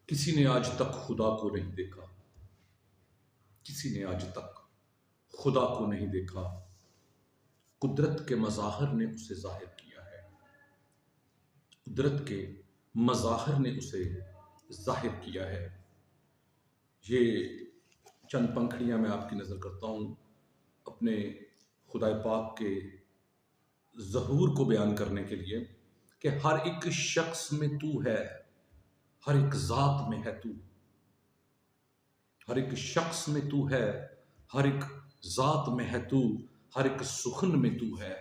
किसी ने आज तक खुदा को नहीं देखा, किसी ने आज तक खुदा को नहीं देखा। कुदरत के मज़ाहिर ने उसे ज़ाहिर किया है, कुदरत के मज़ाहिर ने उसे ज़ाहिर किया है। ये चंद पंखड़ियाँ मैं आपकी नज़र करता हूँ अपने खुदाए पाक के ज़हूर को बयान करने के लिए कि हर एक शख्स में तू है, हर एक ज़ात में है तू, हर एक शख्स में तू है, हर एक ज़ात में है तू, हर एक सुखन में तू है,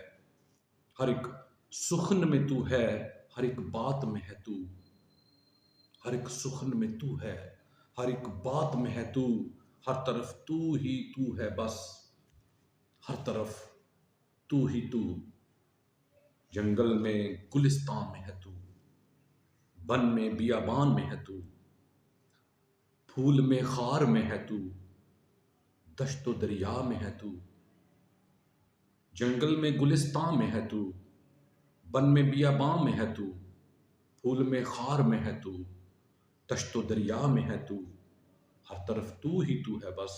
हर एक सुखन में तू है, हर एक बात में है तू, हर एक सुखन में तू है, हर एक बात में है तू, हर तरफ तू ही तू है बस, हर तरफ तू ही तू। जंगल में गुलिस्तान में है तू, बन में बियाबान में है तू, फूल में खार में है तू, दश्तो दरिया में है तू। जंगल में गुलिस्तान में है तू, बन में बियाबान में है तू, फूल में खार में है तू, दश्तो दरिया में है तू। हर तरफ तू ही तू है बस,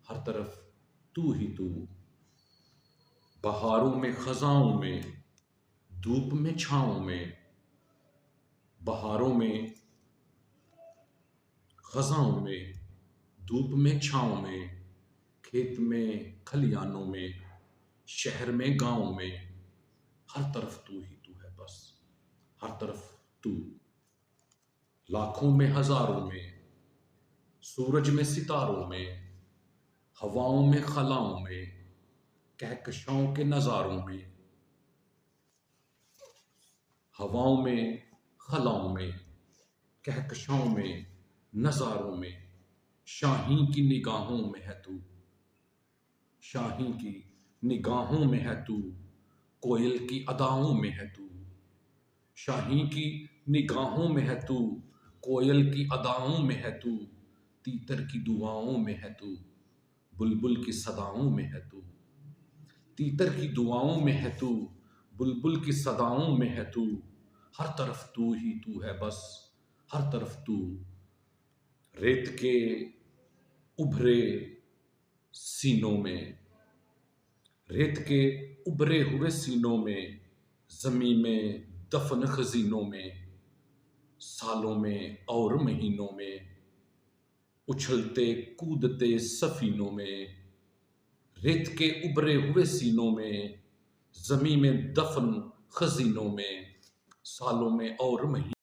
हर तरफ तू ही तू। बहारों में खजाओं में, धूप में छाँव में, बहारों में खजाओं में, धूप में छाँव में, खेत में खलियानों में, शहर में गांव में, हर तरफ तू ही तू है बस, हर तरफ तू। लाखों में हजारों में, सूरज में सितारों में, हवाओं में खलाओं में, कहकशाओं के नजारों में, हवाओं में खलाओं में, कहकशाओं में, नजारों में। शाही की निगाहों में है तू, शाही की निगाहों में है तू, कोयल की अदाओं में है तू। शाही की निगाहों में है तू, कोयल की अदाओं में है तू, तीतर की दुआओं में है तू, बुलबुल की सदाओं में है तू। तीतर की दुआओं में है तू, बुलबुल की सदाओं में है तू। हर तरफ तू ही तू है बस, हर तरफ तू। रेत के उभरे सीनों में, रेत के उभरे हुए सीनों में, ज़मीं में दफन खजीनों में, सालों में और महीनों में, उछलते कूदते सफीनों में। रेत के उभरे हुए सीनों में, ज़मीं में दफन खजीनों में, सालों में और महीनों